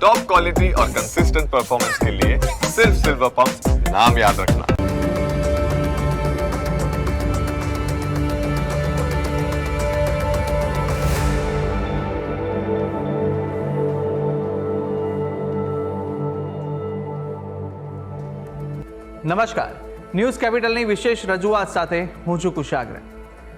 Top quality और consistent performance के लिए सिर्फ सिल्वर पंप नाम याद रखना। નમસ્કાર, ન્યૂઝ કેપિટલની વિશેષ રજૂઆત સાથે હું છું કુશાગ્ર.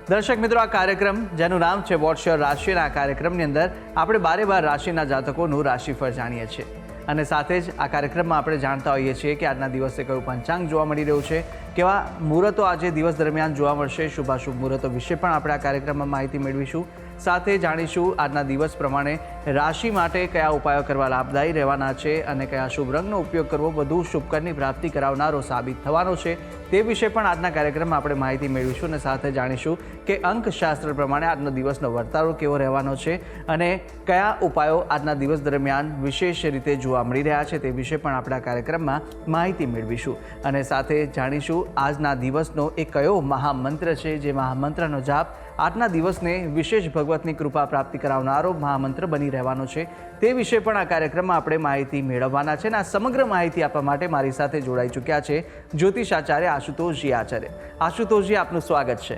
દર્શક મિત્રો, આ કાર્યક્રમ જેનું નામ છે વોટ્સ યોર રાશિ, આ કાર્યક્રમની અંદર આપણે 12 રાશિના જાતકોનું રાશિફળ જાણીએ છીએ અને સાથે જ આ કાર્યક્રમમાં આપણે જાણતા હોઈએ છીએ કે આજના દિવસે કયું પંચાંગ જોવા મળી રહ્યું છે, કેવા મુહૂર્તો આજે દિવસ દરમિયાન જોવા મળશે, શુભાશુભ મુહૂર્તો વિશે પણ આપણે આ કાર્યક્રમમાં માહિતી મેળવીશું. સાથે જાણીશું આજના દિવસ પ્રમાણે રાશિ માટે કયા ઉપાયો કરવા લાભદાયી રહેવાના છે અને કયા શુભ રંગનો ઉપયોગ કરવો વધુ શુભકરની પ્રાપ્તિ કરાવનારો સાબિત થવાનો છે તે વિશે પણ આજના કાર્યક્રમમાં આપણે માહિતી મેળવીશું અને સાથે જાણીશું કે અંકશાસ્ત્ર પ્રમાણે આજનો દિવસનો વર્તારો કેવો રહેવાનો છે અને કયા ઉપાયો આજના દિવસ દરમિયાન વિશેષ રીતે જોવા મળી રહ્યા છે તે વિશે પણ આપણે આ કાર્યક્રમમાં માહિતી મેળવીશું અને સાથે જાણીશું આજના દિવસનો એક કયો મહામંત્ર છે જે મહામંત્રનો જાપ આજના દિવસને વિશેષ ભગવતની કૃપા પ્રાપ્તિ કરાવનારો મહામંત્ર બની રહેવાનો છે તે વિશે પણ આ કાર્યક્રમમાં આપણે માહિતી મેળવવાના છે અને આ સમગ્ર માહિતી આપવા માટે મારી સાથે જોડાઈ ચૂક્યા છે જ્યોતિષાચાર્ય આશુતોષજી આચાર્ય. આશુતોષજી, આપનું સ્વાગત છે.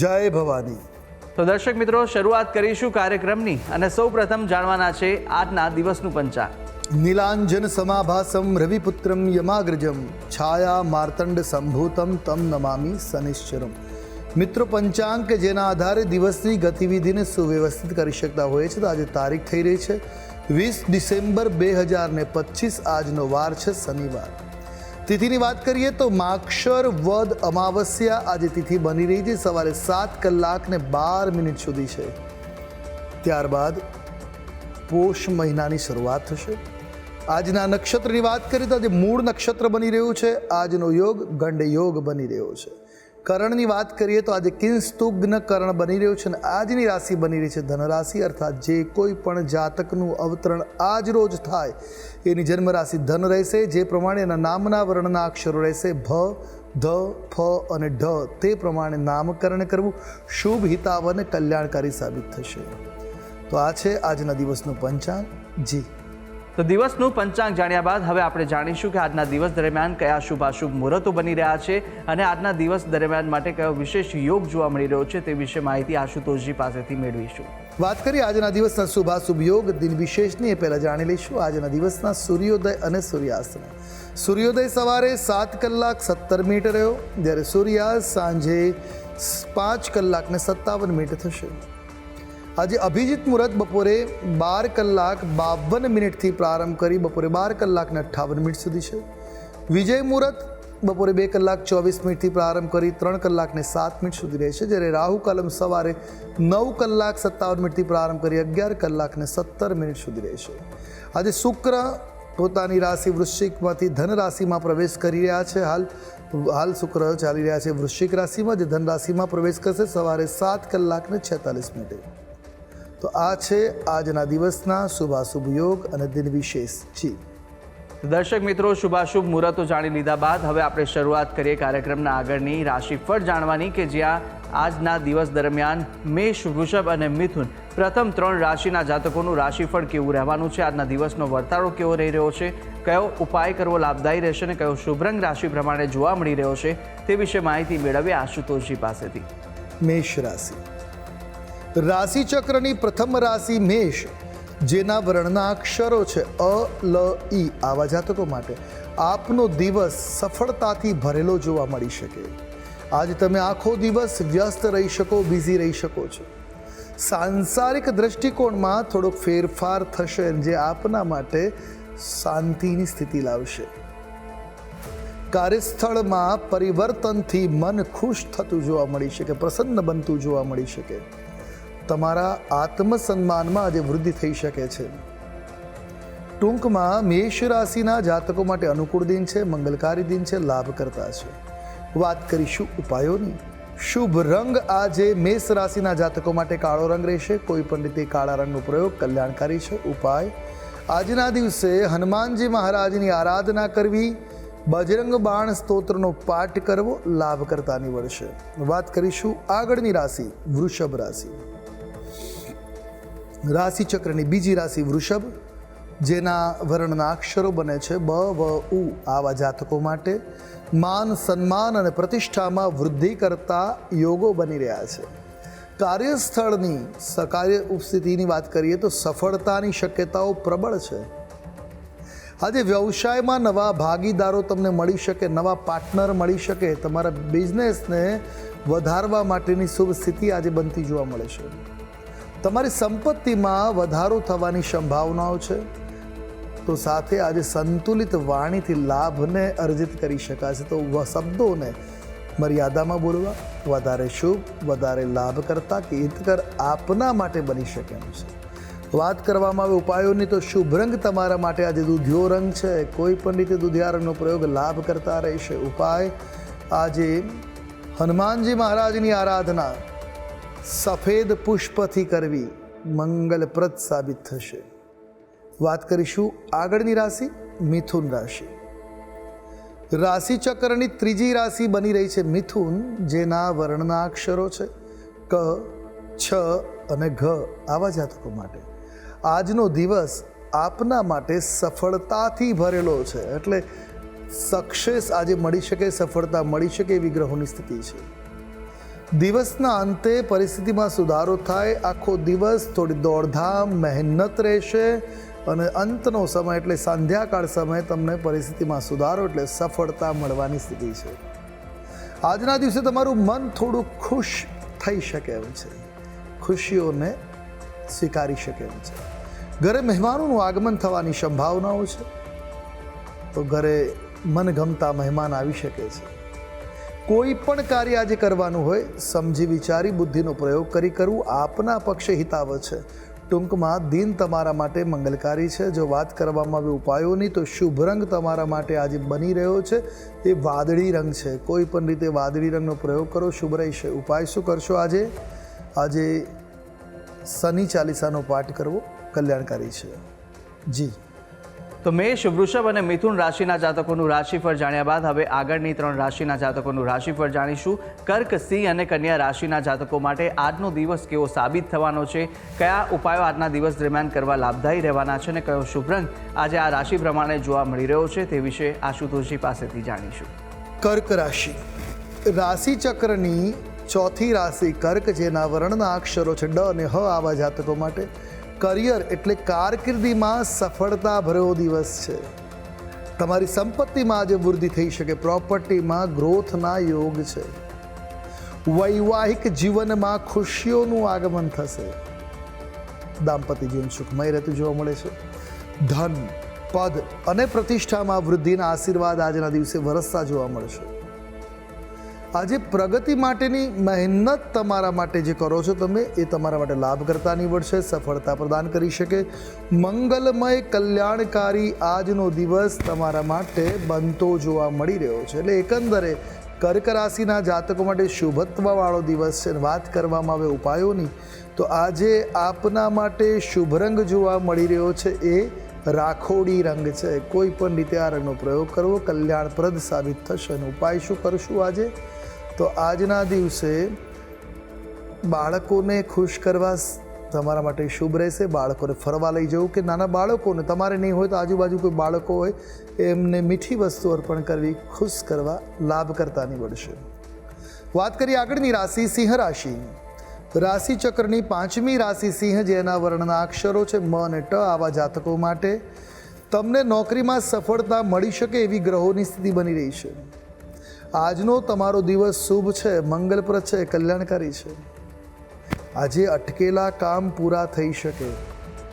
જય ભવાની. તો દર્શક મિત્રો, શરૂઆત કરીશું કાર્યક્રમની અને સૌ પ્રથમ જાણવાના છે આજના દિવસનું પંચાંગ. નીલાંજન સમાભાસમ રવિપુત્રમ યમાગ્રજમ છાયા માર્તંડ સંભૂતમ તમ નમામી શનિશ્ચરમ. મિત્રો, પંચાંગ કે જેના આધારે દિવસની ગતિવિધિને સુવ્યવસ્થિત કરી શકતા હોય છે. તો આજે તારીખ થઈ રહી છે 20 ડિસેમ્બર 2025. આજનો વાર છે શનિવાર. તિથિની વાત કરીએ તો માક્ષર વદ અમાવસ્યા આજે તિથિ બની રહી છે. સવારે 7 કલાક ને 12 મિનિટ સુધી છે. ત્યારબાદ પોષ મહિનાની શરૂઆત થશે. આજના નક્ષત્રની વાત કરીએ તો આજે મૂળ નક્ષત્ર બની રહ્યું છે. આજનો યોગ ગંડ યોગ બની રહ્યો છે. કરણની વાત કરીએ તો આજે કિંસ્તુગ્ન કરણ બની રહ્યું છે અને આજની રાશિ બની રહી છે ધનરાશિ. અર્થાત જે કોઈ પણ જાતકનું અવતરણ આજ રોજ થાય એની જન્મ રાશિ ધન રહેશે. જે પ્રમાણે એના નામના વર્ણના અક્ષરો રહેશે ભ, ધ, ફ અને ઢ, તે પ્રમાણે નામકરણ કરવું શુભ, હિતાવ અને કલ્યાણકારી સાબિત થશે. તો આ છે આજના દિવસનું પંચાંગ. જી, તો દિવસનું પંચાંગ જાણ્યા બાદ હવે આપણે જાણીશું કે આજના દિવસ દરમિયાન કયા શુભાશુભ મુહૂર્તો બની રહ્યા છે અને આજના દિવસ દરમિયાન માટે કયો વિશેષ યોગ જોવા મળી રહ્યો છે તે વિશે માહિતી આશુતોષજી પાસેથી મેળવીશું. વાત કરીએ આજના દિવસના શુભાશુભ યોગ દિન વિશેષની, એ પહેલાં જાણી લઈશું આજના દિવસના સૂર્યોદય અને સૂર્યાસ્તના. સૂર્યોદય સવારે 7 કલાક 17 મિનિટ રહ્યો, જ્યારે સૂર્યાસ્ત સાંજે 5 કલાક ને 57 મિનિટ થશે. આજે અભિજીત મુહૂર્ત બપોરે 12 કલાક 52 મિનિટથી પ્રારંભ કરી બપોરે 12 કલાક ને 58 મિનિટ સુધી છે. વિજય મુહૂર્ત બપોરે 2 કલાક 24 મિનિટથી પ્રારંભ કરી 3 કલાક ને 7 મિનિટ સુધી રહેશે. જ્યારે રાહુ કાલમ સવારે 9 કલાક 57 મિનિટથી પ્રારંભ કરી 11 કલાક ને 17 મિનિટ સુધી રહેશે. આજે શુક્ર પોતાની રાશિ વૃશ્ચિકમાંથી ધન રાશિમાં પ્રવેશ કરી રહ્યા છે. હાલ શુક્ર ચાલી રહ્યા છે વૃશ્ચિક રાશિમાં, જે ધન રાશિમાં પ્રવેશ કરશે સવારે 7 કલાક ને 46 મિનિટે. તો આ છે આજના દિવસના શુભાશુભ યોગ અને દિન વિશેષ. જી દર્શક મિત્રો, શુભાશુભ મુહૂર્તો જાણી લીધા બાદ હવે આપણે શરૂઆત કરીએ કાર્યક્રમના આગળની રાશિફળ જાણવાની કે જ્યાં આજના દિવસ દરમિયાન મેષ, વૃષભ અને મિથુન પ્રથમ 3 રાશિના જાતકોનું રાશિફળ કેવું રહેવાનું છે, આજના દિવસનો વર્તારો કેવો રહી રહ્યો છે, કયો ઉપાય કરવો લાભદાયી રહેશે અને કયો શુભ રંગ રાશિ પ્રમાણે જોવા મળી રહ્યો છે તે વિશે માહિતી મેળવીએ આશુતોષજી પાસેથી. મેષ રાશિ. રાશિ ચક્રની પ્રથમ રાશિ મેષ, જેના વર્ણના અક્ષરો છે અ, લ, ઈ, આવા જાતકો માટે આપનો દિવસ સફળતાથી ભરેલો જોવા મળી શકે. આજે તમે આખો દિવસ વ્યસ્ત રહી શકો, બિઝી રહી શકો છો. સાંસારિક દ્રષ્ટિકોણમાં થોડોક ફેરફાર થશે જે આપના માટે શાંતિની સ્થિતિ લાવશે. કાર્યસ્થળમાં પરિવર્તનથી મન ખુશ થતું જોવા મળી શકે, પ્રસન્ન બનતું જોવા મળી શકે. તમારા આત્મસન્માનમાં આજે વૃદ્ધિ થઈ શકે છે. ટૂંકમાં મેષ રાશિના જાતકો માટે અનુકૂળ દિન છે, મંગલકારી દિન છે, લાભકર્તા છે. વાત કરીશું ઉપાયોની. શુભ રંગ આજે મેષ રાશિના જાતકો માટે કાળો રંગ રહેશે. કોઈ પણ રીતે કાળા રંગનો પ્રયોગ કલ્યાણકારી છે. ઉપાય આજના દિવસે હનુમાનજી મહારાજની આરાધના કરવી, બજરંગ બાણ સ્તોત્રનો પાઠ કરવો લાભકર્તા નીવડશે. વાત કરીશું આગળની રાશિ વૃષભ રાશિ. રાશિ ચક્રની બીજી રાશિ વૃષભ. જેના વર્ણના અક્ષરો બને છે બ વ ઉ, આવા જાતકો માટે માન સન્માન અને પ્રતિષ્ઠામાં વૃદ્ધિ કરતા યોગો બની રહ્યા છે. કાર્યસ્થળની સકાર્ય ઉપસ્થિતિની વાત કરીએ તો સફળતાની શક્યતાઓ પ્રબળ છે. આજે વ્યવસાયમાં નવા ભાગીદારો તમને મળી શકે, નવા પાર્ટનર મળી શકે. તમારા બિઝનેસને વધારવા માટેની શુભ સ્થિતિ આજે બનતી જોવા મળે છે. તમારી સંપત્તિમાં વધારો થવાની સંભાવનાઓ છે. તો સાથે આજે સંતુલિત વાણીથી લાભને અર્જિત કરી શકાશે. તો શબ્દોને મર્યાદામાં બોલવા વધારે શુભ, વધારે લાભ કરતા કે હિતકર આપના માટે બની શકે એમ છે. વાત કરવામાં આવે ઉપાયોની તો શુભ રંગ તમારા માટે આજે દૂધિયો રંગ છે. કોઈ પણ રીતે દૂધિયા રંગનો પ્રયોગ લાભ કરતા રહેશે. ઉપાય આજે હનુમાનજી મહારાજની આરાધના સફેદ પુષ્પથી કરવી મંગલપ્રદ સાબિત થશે. વાત કરીશું આગળની રાશિ મિથુન રાશિ. રાશિ ચક્રની ત્રીજી રાશિ બની રહી છે મિથુન, જેના વર્ણના અક્ષરો છે ક, છ અને ઘ. આવા જાતકો માટે આજનો દિવસ આપના માટે સફળતાથી ભરેલો છે. એટલે સક્સેસ આજે મળી શકે, સફળતા મળી શકે એવી ગ્રહોની સ્થિતિ છે. દિવસના અંતે પરિસ્થિતિમાં સુધારો થાય. આખો દિવસ થોડી દોડધામ મહેનત રહેશે અને અંતનો સમય એટલે સંધ્યાકાળ સમય તમને પરિસ્થિતિમાં સુધારો એટલે સફળતા મળવાની સ્થિતિ છે. આજના દિવસે તમારું મન થોડું ખુશ થઈ શકે એમ છે, ખુશીઓને સ્વીકારી શકે એમ છે. ઘરે મહેમાનોનું આગમન થવાની સંભાવનાઓ છે. તો ઘરે મનગમતા મહેમાન આવી શકે છે. કોઈ પણ કાર્ય આજે કરવાનું હોય સમજી વિચારી બુદ્ધિનો પ્રયોગ કરી કરવું આપના પક્ષે હિતાવ છે. ટૂંકમાં દિન તમારા માટે મંગલકારી છે. જો વાત કરવામાં આવે ઉપાયોની તો શુભ રંગ તમારા માટે આજે બની રહ્યો છે એ વાદળી રંગ છે. કોઈ પણ રીતે વાદળી રંગનો પ્રયોગ કરો, શુભ રહેશે. ઉપાય શું કરશો આજે? આજે શનિ ચાલીસાનો પાઠ કરવો કલ્યાણકારી છે. જી તો મેષ, વૃષભ અને મિથુન રાશિના જાતકોનું રાશિફળ જાણ્યા બાદ હવે આગળની 3 રાશિના જાતકોનું રાશિફળ જાણીશું. કર્ક, સિંહ અને કન્યા રાશિના જાતકો માટે આજનો દિવસ કેવો સાબિત થવાનો છે, કયા ઉપાયો આજના દિવસ દરમિયાન કરવા લાભદાયી રહેવાના છે અને કયો શુભ રંગ આજે આ રાશિ પ્રમાણે જોવા મળી રહ્યો છે તે વિશે આશુતોષજી પાસેથી જાણીશું. કર્ક રાશિ. રાશિ ચક્રની ચોથી રાશિ કર્ક, જેના વર્ણના અક્ષરો છે ડ અને હ. આવા જાતકો માટે કરિયર એટલે કારકિર્દીમાં સફળતા ભર્યો દિવસ છે. તમારી સંપત્તિમાં આજે વૃદ્ધિ થઈ શકે. પ્રોપર્ટીમાં ગ્રોથના યોગ છે. વૈવાહિક જીવનમાં ખુશીઓનું આગમન થશે. દાંપત્ય જીવન સુખમય રહેતું જોવા મળે છે. ધન, પદ અને પ્રતિષ્ઠામાં વૃદ્ધિના આશીર્વાદ આજના દિવસે વરસતા જોવા મળશે. આજે પ્રગતિ માટેની મહેનત તમારા માટે જે કરો છો તમે એ તમારા માટે લાભ કરતા નીવડશે, સફળતા પ્રદાન કરી શકે. મંગલમય કલ્યાણકારી આજનો દિવસ તમારા માટે બનતો જોવા મળી રહ્યો છે. એટલે એકંદરે કર્ક રાશિના જાતકો માટે શુભત્વવાળો દિવસ છે. વાત કરવામાં આવે ઉપાયોની તો આજે આપના માટે શુભ રંગ જોવા મળી રહ્યો છે એ રાખોડી રંગ છે. કોઈ પણ રીતે આ રંગનો પ્રયોગ કરવો કલ્યાણપ્રદ સાબિત થશે. અને ઉપાય શું કરશું આજે? તો આજના દિવસે બાળકોને ખુશ કરવા તમારા માટે શુભ રહેશે. બાળકોને ફરવા લઈ જવું કે નાના બાળકોને, તમારે નહીં હોય તો આજુબાજુ કોઈ બાળકો હોય એમને મીઠી વસ્તુ અર્પણ કરવી ખુશ કરવા લાભ કરતા નીવડશે. વાત કરીએ આગળની રાશિ સિંહ રાશિ. રાશિ ચક્રની 5મી રાશિ સિંહ, જેના વર્ણના અક્ષરો છે મ અને ટ. આવા જાતકો માટે તમને નોકરીમાં સફળતા મળી શકે એવી ગ્રહોની સ્થિતિ બની રહી છે. આજનો તમારો દિવસ શુભ છે, મંગલપ્રદ છે, કલ્યાણકારી છે. આજે અટકેલા કામ પૂરા થઈ શકે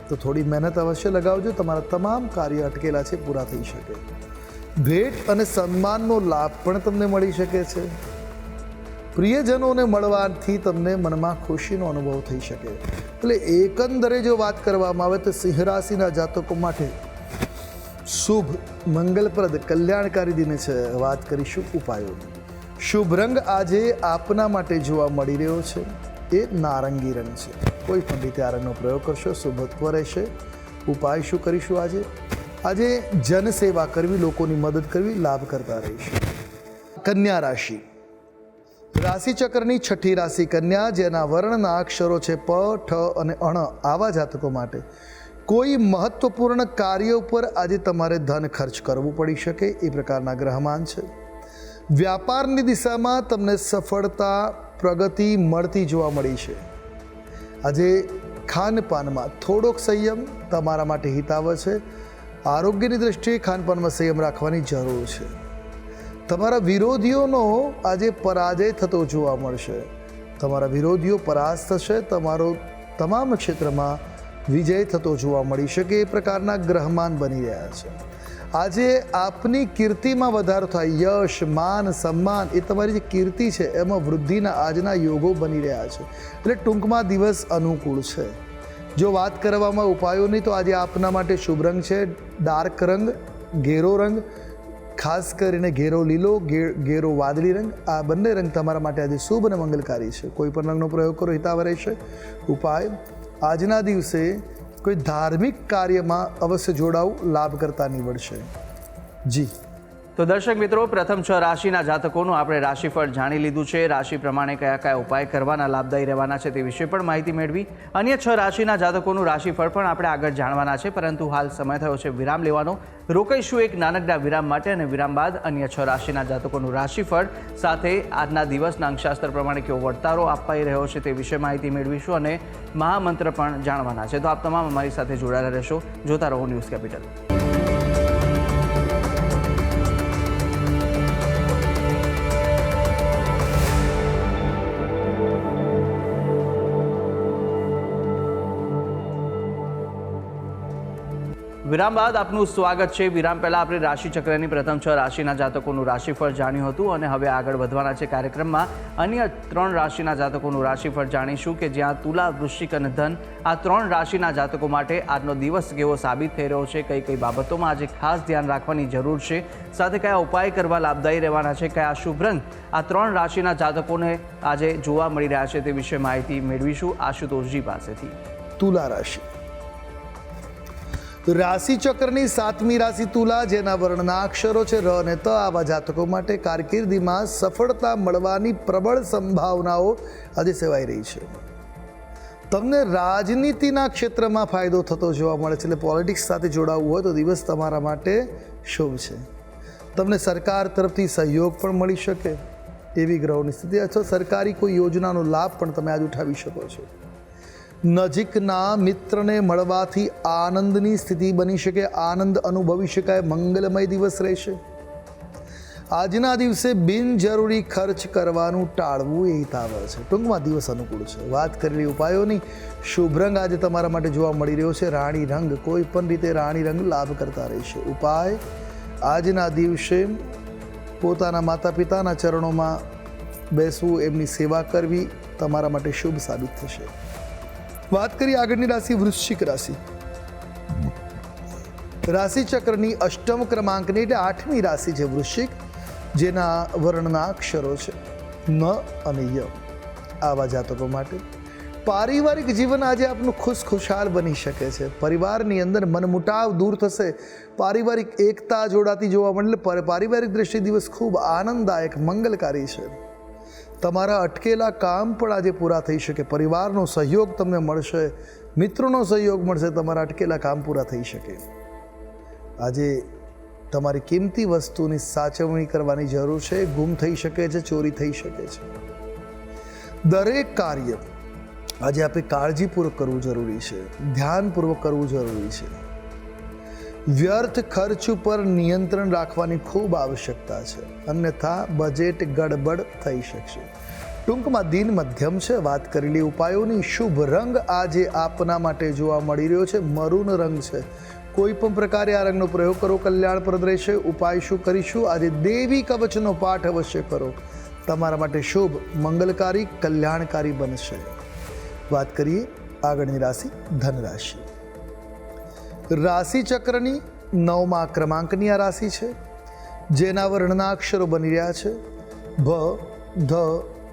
તો થોડી મહેનત અવશ્ય લગાવજો. તમારા તમામ કાર્ય અટકેલા છે પૂરા થઈ શકે. ભેટ અને સન્માનનો લાભ પણ તમને મળી શકે છે. પ્રિયજનોને મળવાથી તમને મનમાં ખુશીનો અનુભવ થઈ શકે. એટલે એકંદરે જો વાત કરવામાં આવે તો સિંહ રાશિના જાતકો માટે શુભ, મંગલપ્રદ, કલ્યાણકારી દિન છે. વાત કરીશું ઉપાયો. શુભ રંગ આજે આપના માટે જોવા મળી રહ્યો છે એ નારંગી રંગ છે. કોઈ પણ રીતે આ રંગનો પ્રયોગ કરશો શુભત્વ રહેશે. ઉપાય શું કરીશું આજે? આજે જનસેવા કરવી, લોકોની મદદ કરવી લાભ કરતા રહીશું. કન્યા રાશિ. રાશિ ચક્રની 6ઠી રાશિ કન્યા, જેના વર્ણના અક્ષરો છે પ, ઠ અને અણ. આવા જાતકો માટે કોઈ મહત્વપૂર્ણ કાર્ય ઉપર આજે તમારે ધન ખર્ચ કરવું પડી શકે એ પ્રકારના ગ્રહમાન છે. વ્યાપારની દિશામાં તમને સફળતા પ્રગતિ મળતી જોવા મળી છે. આજે ખાનપાનમાં થોડોક સંયમ તમારા માટે હિતાવહ છે. આરોગ્યની દ્રષ્ટિએ ખાનપાનમાં સંયમ રાખવાની જરૂર છે. તમારા વિરોધીઓનો આજે પરાજય થતો જોવા મળશે. તમારા વિરોધીઓ પરાસ્ત થશે. તમારો તમામ ક્ષેત્રમાં વિજય થતો જોવા મળી શકે એ પ્રકારના ગ્રહમાન બની રહ્યા છે. આજે આપની કીર્તિમાં વધારો થાય. યશ, માન, સન્માન એ તમારી જે કીર્તિ છે એમાં વૃદ્ધિના આજના યોગો બની રહ્યા છે. એટલે ટૂંકમાં દિવસ અનુકૂળ છે. જો વાત કરવામાં ઉપાયોની તો આજે આપના માટે શુભ રંગ છે ડાર્ક રંગ, ઘેરો રંગ, ખાસ કરીને ઘેરો લીલો, ઘેરો વાદળી રંગ. આ બંને રંગ તમારા માટે આજે શુભ અને મંગલકારી છે. કોઈ પણ રંગનો પ્રયોગ કરો હિતાવહ રહેશે. ઉપાય, આજના દિવસે કોઈ ધાર્મિક કાર્યમાં અવશ્ય જોડાવું લાભકર્તા નીવડશે. જી તો દર્શક મિત્રો, પ્રથમ 6 રાશિના જાતકોનું આપણે રાશિફળ જાણી લીધું છે. રાશિ પ્રમાણે કયા કયા ઉપાય કરવાના લાભદાયી રહેવાના છે તે વિશે પણ માહિતી મેળવી. અન્ય 6 રાશિના જાતકોનું રાશિફળ પણ આપણે આગળ જાણવાના છે, પરંતુ હાલ સમય થયો છે વિરામ લેવાનો. રોકાઈશું એક નાનકડા વિરામ માટે અને વિરામ બાદ અન્ય 6 રાશિના જાતકોનું રાશિફળ સાથે આજના દિવસના અંકશાસ્ત્ર પ્રમાણે કેવો વર્તારો અપાઈ રહ્યો છે તે વિશે માહિતી મેળવીશું અને મહામંત્ર પણ જાણવાના છે. તો આપ તમામ અમારી સાથે જોડાયેલા રહેશો. જોતા રહો ન્યૂઝ કેપિટલ. વિરામ બાદ આપનું સ્વાગત છે. વિરામ પહેલાં આપણે રાશિચક્રની પ્રથમ 6 રાશિના જાતકોનું રાશિફળ જાણ્યું હતું અને હવે આગળ વધવાના છે કાર્યક્રમમાં. અન્ય 3 રાશિના જાતકોનું રાશિફળ જાણીશું કે જ્યાં તુલા, વૃશ્ચિક અને ધન આ 3 રાશિના જાતકો માટે આજનો દિવસ કેવો સાબિત થઈ રહ્યો છે, કઈ કઈ બાબતોમાં આજે ખાસ ધ્યાન રાખવાની જરૂર છે, સાથે કયા ઉપાય કરવા લાભદાયી રહેવાના છે, કયા શુભ રંગ આ 3 રાશિના જાતકોને આજે જોવા મળી રહ્યા છે તે વિશે માહિતી મેળવીશું આશુતોષજી પાસેથી. તુલા રાશિ. રાશિ ચક્રની 7મી રાશિ તુલા, જેના વર્ણના અક્ષરો છે ર અને ત. આવા જાતકો માટે કારકિર્દીમાં સફળતા મળવાની પ્રબળ સંભાવનાઓ આજે સેવાઈ રહી છે. તમને રાજનીતિના ક્ષેત્રમાં ફાયદો થતો જોવા મળે છે. એટલે પોલિટિક્સ સાથે જોડાવવું હોય તો દિવસ તમારા માટે શુભ છે. તમને સરકાર તરફથી સહયોગ પણ મળી શકે એવી ગ્રહોની સ્થિતિ, અથવા સરકારી કોઈ યોજનાનો લાભ પણ તમે આજે ઉઠાવી શકો છો. નજીકના મિત્રને મળવાથી આનંદની સ્થિતિ બની શકે, આનંદ અનુભવી શકાય, મંગલમય દિવસ રહેશે. આજના દિવસે બિનજરૂરી ખર્ચ કરવાનું ટાળવું એ હિતાવહ છે. ટૂંકમાં દિવસ અનુકૂળ છે. વાત કરેલી ઉપાયોની શુભ રંગ આજે તમારા માટે જોવા મળી રહ્યો છે રાણી રંગ. કોઈ પણ રીતે રાણી રંગ લાભ કરતા રહેશે. ઉપાય, આજના દિવસે પોતાના માતા પિતાના ચરણોમાં બેસવું, એમની સેવા કરવી તમારા માટે શુભ સાબિત થશે. વાત કરીએ આગળની રાશિ વૃશ્ચિક રાશિ. રાશિ ચક્રની 8મ ક્રમાંકની એટલે 8મી રાશિ છે વૃશ્ચિક, જેના વર્ણના અક્ષરો છે ન અને ય. આવા જાતકો માટે પારિવારિક જીવન આજે આપનું ખુશખુશાલ બની શકે છે. પરિવારની અંદર મનમુટાવ દૂર થશે, પારિવારિક એકતા જોડાતી જોવા મળે. પારિવારિક દ્રષ્ટિએ દિવસ ખૂબ આનંદદાયક, મંગલકારી છે. તમારા અટકેલા કામ પણ આજે પૂરા થઈ શકે. પરિવારનો સહયોગ તમને મળશે, મિત્રોનો સહયોગ મળશે, તમારા અટકેલા કામ પૂરા થઈ શકે. આજે તમારી કિંમતી વસ્તુની સાચવણી કરવાની જરૂર છે. ગુમ થઈ શકે છે, ચોરી થઈ શકે છે. દરેક કાર્ય આજે આપણે કાળજીપૂર્વક કરવું જરૂરી છે, ધ્યાનપૂર્વક કરવું જરૂરી છે. વ્યર્થ ખર્ચ ઉપર નિયંત્રણ રાખવાની ખૂબ આવશ્યકતા છે, અન્યથા બજેટ ગડબડ થઈ શકશે. ટૂંકમાં દિન મધ્યમ છે. વાત કરેલી ઉપાયોની શુભ રંગ આજે આપના માટે જોવા મળી રહ્યો છે મરૂન રંગ છે. કોઈ પણ પ્રકારે આ રંગનો પ્રયોગ કરો, કલ્યાણપ્રદ રહેશે. ઉપાય શું કરીશું? આજે દેવી કવચનો પાઠ અવશ્ય કરો, તમારા માટે શુભ, મંગલકારી, કલ્યાણકારી બનશે. વાત કરીએ આગળની રાશિ ધન રાશિ. રાશિ ચક્રની 9મા ક્રમાંકની આ રાશિ છે, જેના વર્ણના અક્ષરો બની રહ્યા છે ભ, ધ,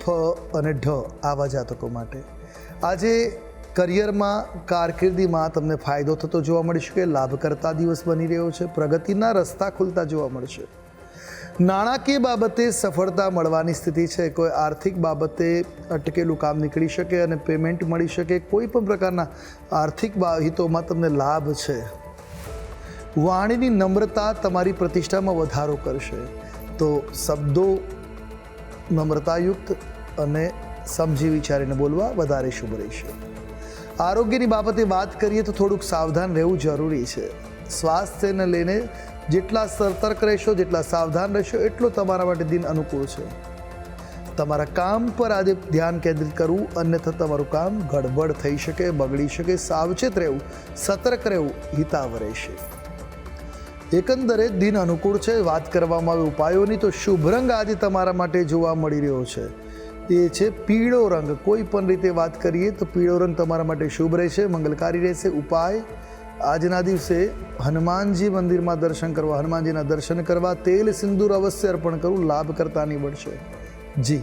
ફ અને ઢ. આવા જાતકો માટે આજે કરિયરમાં, કારકિર્દીમાં તમને ફાયદો થતો જોવા મળી શકે. લાભકર્તા દિવસ બની રહ્યો છે. પ્રગતિના રસ્તા ખુલતા જોવા મળશે. નાણાકીય બાબતે સફળતા મળવાની સ્થિતિ છે. કોઈ આર્થિક બાબતે અટકેલું કામ નીકળી શકે અને પેમેન્ટ મળી શકે. કોઈ પણ પ્રકારના આર્થિક હિતોમાં તમને લાભ છે. વાણીની નમ્રતા તમારી પ્રતિષ્ઠામાં વધારો કરશે. તો શબ્દો નમ્રતાયુક્ત અને સમજી વિચારીને બોલવા વધારે શુભ રહેશે. આરોગ્યની બાબતે વાત કરીએ તો થોડુંક સાવધાન રહેવું જરૂરી છે. સ્વાસ્થ્યને લઈને જેટલા સતર્ક રહેશો, જેટલા સાવધાન રહેશો, એટલો તમારા માટે દિન અનુકૂળ છે. તમારા કામ પર આજે ધ્યાન કેન્દ્રિત કરવું, અન્યથા તમારું કામ ગડબડ થઈ શકે, બગડી શકે. સાવચેત રહેવું, સતર્ક રહેવું હિતાવ રહેશે. એકંદરે દિન અનુકૂળ છે. વાત કરવામાં આવે ઉપાયોની તો શુભ રંગ આજે તમારા માટે જોવા મળી રહ્યો છે એ છે પીળો રંગ. કોઈ પણ રીતે વાત કરીએ તો પીળો રંગ તમારા માટે શુભ રહેશે, મંગલકારી રહેશે. ઉપાય આજના દિવસે હનુમાનજી મંદિરમાં દર્શન કરવા, હનુમાનજીના દર્શન કરવા, તેલ સિંદૂર અવશ્ય અર્પણ કરવું લાભ કરતા નીવડશે. જી.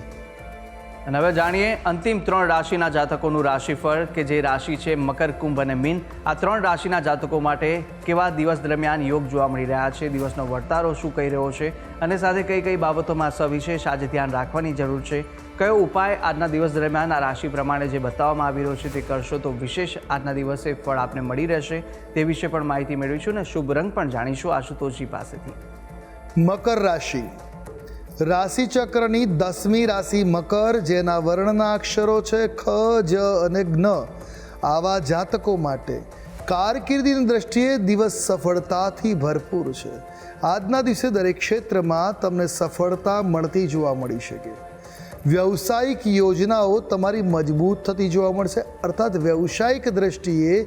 અને હવે જાણીએ અંતિમ 3 રાશિના જાતકોનું રાશિફળ કે જે રાશિ છે મકર, કુંભ અને મીન. આ 3 રાશિના જાતકો માટે કેવા દિવસ દરમિયાન યોગ જોવા મળી રહ્યા છે, દિવસનો વર્તારો શું કહી રહ્યો છે અને સાથે કઈ કઈ બાબતોમાં સવિશેષ આજે ધ્યાન રાખવાની જરૂર છે, કયો ઉપાય આજના દિવસ દરમિયાન આ રાશિ પ્રમાણે જે બતાવવામાં આવી રહ્યો છે તે કરશો તો વિશેષ આજના દિવસે ફળ આપને મળી રહેશે, તે વિશે પણ માહિતી મેળવીશું અને શુભ રંગ પણ જાણીશું આશુતોષજી પાસેથી. મકર રાશિ, રાશિચક્રની 10મી રાશિ મકર, જેના વર્ણના અક્ષરો છે ખ, જ અને જ્ઞ. આવા જાતકો માટે કારકિર્દીની દ્રષ્ટિએ દિવસ સફળતાથી ભરપૂર છે. આજના દિવસે દરેક ક્ષેત્રમાં તમને સફળતા મળતી જોવા મળી શકે. વ્યવસાયિક યોજનાઓ તમારી મજબૂત થતી જોવા મળશે. અર્થાત વ્યવસાયિક દ્રષ્ટિએ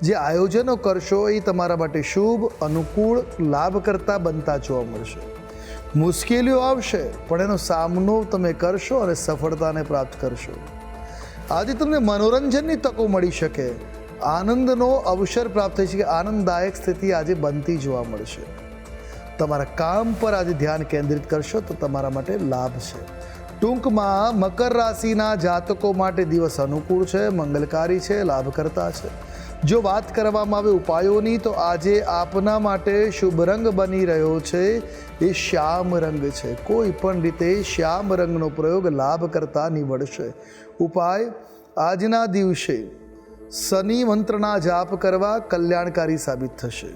જે આયોજનો કરશો એ તમારા માટે શુભ, અનુકૂળ, લાભકર્તા બનતા જોવા મળશે. મુશ્કેલીઓ આવશે પણ એનો સામનો તમે કરશો અને સફળતાને પ્રાપ્ત કરશો. આજે તમને મનોરંજનની તકો મળી શકે, આનંદનો અવસર પ્રાપ્ત થઈ શકે. આનંદદાયક સ્થિતિ આજે બનતી જોવા મળશે. તમારા કામ પર આજે ધ્યાન કેન્દ્રિત કરશો તો તમારા માટે લાભ છે. ટૂંકમાં મકર રાશિના જાતકો માટે દિવસ અનુકૂળ છે, મંગલકારી છે, લાભકર્તા છે. જો વાત કરવામાં આવે ઉપાયોની તો આજે આપના માટે શુભ રંગ બની રહ્યો છે એ શ્યામ રંગ છે. કોઈ પણ રીતે શ્યામ રંગનો પ્રયોગ લાભ કરતા નીવડશે. ઉપાય આજના દિવસે શનિ મંત્રના જાપ કરવા કલ્યાણકારી સાબિત થશે.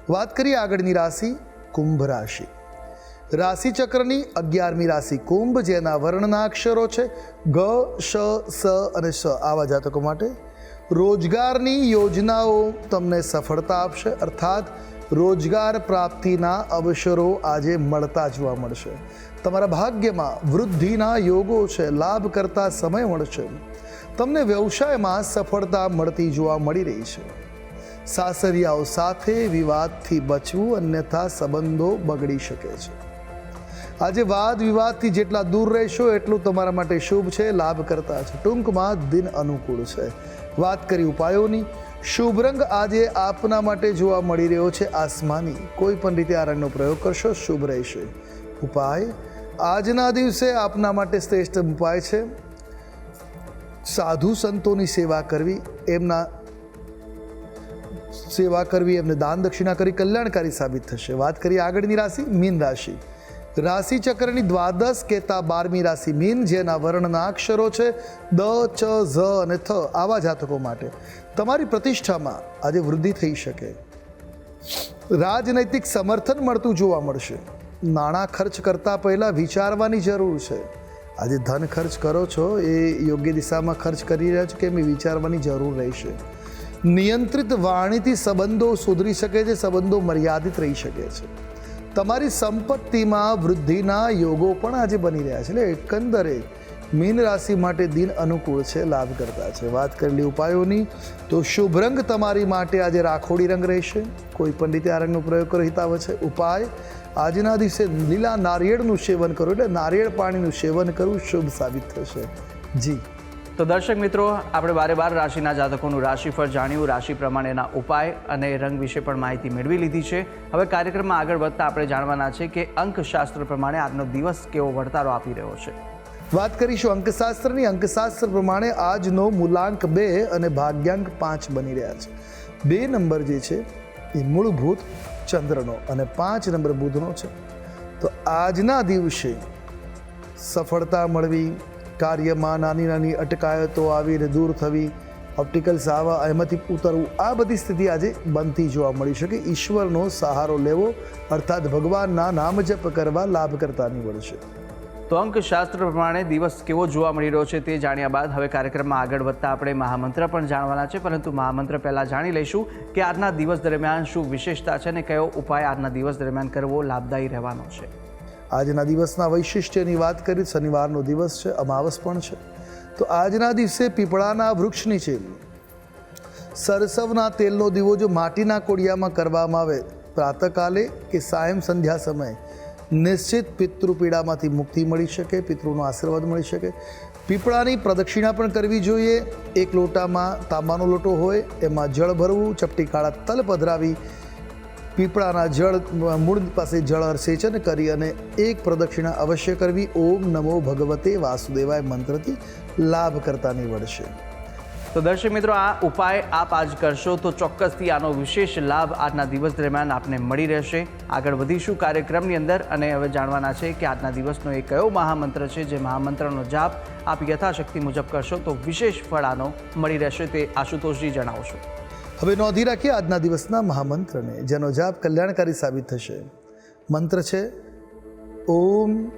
વાત કરીએ આગળની રાશિ કુંભ રાશિ. રાશિચક્રની 11મી રાશિ કુંભ, જેના વર્ણના અક્ષરો છે ગ, શ, સ અને સ. આવા જાતકો માટે રોજગારની યોજનાઓ તમને સફળતા આપશે. અર્થાત રોજગાર પ્રાપ્તિના અવસરો આજે મળતા જોવા મળશે. તમારા ભાગ્યમાં વૃદ્ધિના યોગો છે, લાભ કરતા સમય મળશે. તમને વ્યવસાયમાં સફળતા મળતી જોવા મળી રહી છે. સાસરિયાઓ સાથે વિવાદથી બચવું, અન્યથા સંબંધો બગડી શકે છે. આજે વાદ વિવાદથી જેટલા દૂર રહેશો એટલું તમારા માટે શુભ છે, લાભ કરતા છે. ટૂંકમાં દિન અનુકૂળ છે. વાત કરી ઉપાયોની, શુભ રંગ આજે આપના માટે જોવા મળી રહ્યો છે આસમાની. કોઈ પણ રીતે આ રંગનો પ્રયોગ કરશો શુભ રહેશે. ઉપાય આજના દિવસે આપના માટે શ્રેષ્ઠ ઉપાય છે સાધુ સંતોની સેવા કરવી, એમને દાન દક્ષિણા કરી કલ્યાણકારી સાબિત થશે. વાત કરીએ આગળની રાશિ મીન રાશિ. રાશિચક્રની 12 કહેતા 12મી રાશિ મીન, જેના વર્ણના અક્ષરો છે દ, ચ, ઝ અને થ. આવા જાતકો માટે તમારી પ્રતિષ્ઠામાં આજે વૃદ્ધિ થઈ શકે. રાજનૈતિક સમર્થન મળતું જોવા મળશે. નાણાં ખર્ચ કરતા પહેલાં વિચારવાની જરૂર છે. આજે ધન ખર્ચ કરો છો એ યોગ્ય દિશામાં ખર્ચ કરી રહ્યા છો કે એમ વિચારવાની જરૂર રહેશે. નિયંત્રિત વાણીથી સંબંધો સુધરી શકે છે, સંબંધો મર્યાદિત રહી શકે છે. તમારી સંપત્તિમાં વૃદ્ધિના યોગો પણ આજે બની રહ્યા છે. એટલે એકંદરે મીન રાશિ માટે દિન અનુકૂળ છે, લાભ કરતા છે. વાત કરેલી ઉપાયોની તો શુભ રંગ તમારી માટે આજે રાખોડી રંગ રહેશે. કોઈ પણ રીતે આ રંગનો પ્રયોગ કરો હિતાવ છે. ઉપાય આજના દિવસે લીલા નારિયેળનું સેવન કરો, એટલે નારિયેળ પાણીનું સેવન કરવું શુભ સાબિત થશે. જી. તો દર્શક મિત્રો, આપણે 12 રાશિના જાતકોનું રાશિફળ જાણ્યું, રાશિ પ્રમાણેના ઉપાય અને રંગ વિશે પણ માહિતી મેળવી લીધી છે. હવે કાર્યક્રમમાં આગળ વધતા આપણે જાણવાના છે કે અંકશાસ્ત્ર પ્રમાણે આજનો દિવસ કેવો વર્તારો આપી રહ્યો છે. વાત કરીશું અંકશાસ્ત્રની. અંકશાસ્ત્ર પ્રમાણે આજનો મૂલાંક 2 અને ભાગ્યાંક 5 બની રહ્યા છે. 2 નંબર જે છે એ મૂળભૂત ચંદ્રનો અને 5 નંબર બુધનો છે. તો આજના દિવસે સફળતા મળવી, કાર્યમાં નાની નાની અટકાયતો આવીને દૂર થવી, ઓપ્ટિકલ્સ આવવા એમાંથી ઉતરવું, આ બધી સ્થિતિ આજે બનતી જોવા મળી શકે. ઈશ્વરનો સહારો લેવો અર્થાત ભગવાનના નામ જપ કરવા લાભ કરતા નીવડશે. તો અંકશાસ્ત્ર પ્રમાણે દિવસ કેવો જોવા મળી રહ્યો છે તે જાણ્યા બાદ હવે કાર્યક્રમમાં આગળ વધતા આપણે મહામંત્ર પણ જાણવાના છે, પરંતુ મહામંત્ર પહેલાં જાણી લઈશું કે આજના દિવસ દરમિયાન શું વિશેષતા છે અને કયો ઉપાય આજના દિવસ દરમિયાન કરવો લાભદાયી રહેવાનો છે. આજના દિવસના વૈશિષ્ટ્યની વાત કરી, શનિવારનો દિવસ છે, અમાવસ પણ છે. તો આજના દિવસે પીપળાના વૃક્ષ નીચે સરસવના તેલનો દીવો જો માટીના કોડિયામાં કરવામાં આવે પ્રાતકાલે કે સાયં સંધ્યા સમયે નિશ્ચિત પિતૃ પીડામાંથી મુક્તિ મળી શકે, પિતૃનો આશીર્વાદ મળી શકે. પીપળાની પ્રદક્ષિણા પણ કરવી જોઈએ. એક લોટામાં તાંબાનો લોટો હોય એમાં જળ ભરવું, ચપટી કાળા તલ પધરાવી પીપળાના જળ મૂળ પાસે જળ સેચન કરી અને એક પ્રદક્ષિણા અવશ્ય કરવી. ઓમ નમો ભગવતે વાસુદેવાય મંત્રથી લાભ કરતા નીવડશે. તો દર્શક મિત્રો, આ ઉપાય આપ આજ કરશો તો ચોક્કસથી આનો વિશેષ લાભ આજના દિવસ દરમિયાન આપને મળી રહેશે. આગળ વધીશું કાર્યક્રમની અંદર અને હવે જાણવાના છે કે આજના દિવસનો એ કયો મહામંત્ર છે જે મહામંત્રનો જાપ આપ યથાશક્તિ મુજબ કરશો તો વિશેષ ફળ આનો મળી રહેશે, તે આશુતોષજી જણાવશો. હવે નોંધી રાખીએ આજના દિવસના મહામંત્રને, જેનો જાપ કલ્યાણકારી સાબિત થશે. મંત્ર છે ઓમ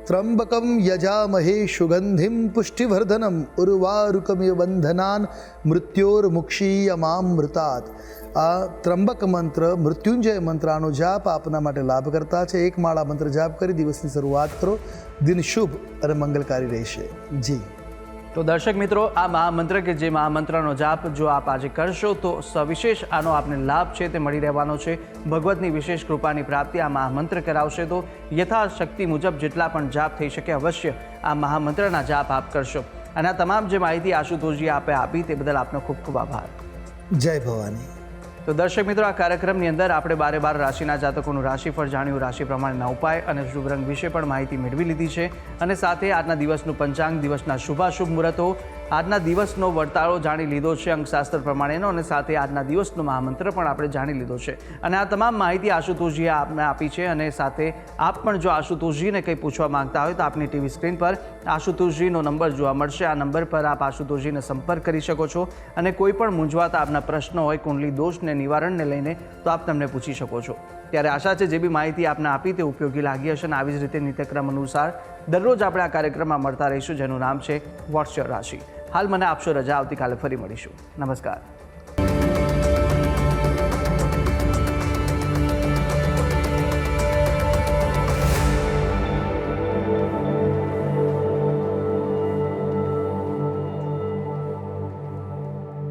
ત્રંબકમ યજામહે સુગંધિમ પુષ્ટિવર્ધનમ ઉર્વારુકમિવ બંધનાન મૃત્યોર્મુક્ષીયમામૃતાત. આ ત્રંબક મંત્ર, મૃત્યુંજય મંત્ર, આનો જાપ આપના માટે લાભ કરતા છે. એક માળા મંત્ર જાપ કરી દિવસની શરૂઆત કરો. દિન શુભ અને મંગલકારી રહેશે. જી. તો દર્શક મિત્રો, આ મહામંત્ર કે જે મહામંત્રનો જાપ જો આપ આજે કરશો તો સવિશેષ આનો આપને લાભ છે તે મળી રહેવાનો છે. ભગવતની વિશેષ કૃપાની પ્રાપ્તિ આ મહામંત્ર કરાવશે. તો યથાશક્તિ મુજબ જેટલા પણ જાપ થઈ શકે અવશ્ય આ મહામંત્રના જાપ આપ કરશો. અને આ તમામ જે માહિતી આશુતોષજી આપે આપી તે બદલ આપનો ખૂબ ખૂબ આભાર. જય ભવાની. તો દર્શક મિત્રો, આ કાર્યક્રમની અંદર આપણે 12 રાશિના જાતકોનું રાશિફળ જાણ્યું, રાશિ પ્રમાણેના ઉપાય અને શુભ રંગ વિશે પણ માહિતી મેળવી લીધી છે. અને સાથે આજના દિવસનું પંચાંગ, દિવસના શુભાશુભ મુહૂર્તો, આજના દિવસનો વર્તાળો જાણી લીધો છે અંકશાસ્ત્ર પ્રમાણેનો, અને સાથે આજના દિવસનો મહામંત્ર પણ આપણે જાણી લીધો છે. અને આ તમામ માહિતી આશુતોષજીએ આપને આપી છે. અને સાથે આપ પણ જો આશુતોષજીને કંઈ પૂછવા માંગતા હોય તો આપની ટીવી સ્ક્રીન પર આશુતોષજીનો નંબર જોવા મળશે. આ નંબર પર આપ આશુતોષજીને સંપર્ક કરી શકો છો અને કોઈ પણ મૂંઝવાતા આપના પ્રશ્નો હોય કુંડલી દોષને નિવારણને લઈને તો આપ તમને પૂછી શકો છો. ત્યારે આશા છે જે બી માહિતી આપને આપી તે ઉપયોગી લાગી હશે. અને આવી જ રીતે નિત્યક્રમ અનુસાર દરરોજ આપણે આ કાર્યક્રમમાં મળતા રહીશું, જેનું નામ છે વોટ્સ યોર રાશિ. હાલ મને આપશો રજા. આવતીકાલે ફરી મળીશું. નમસ્કાર.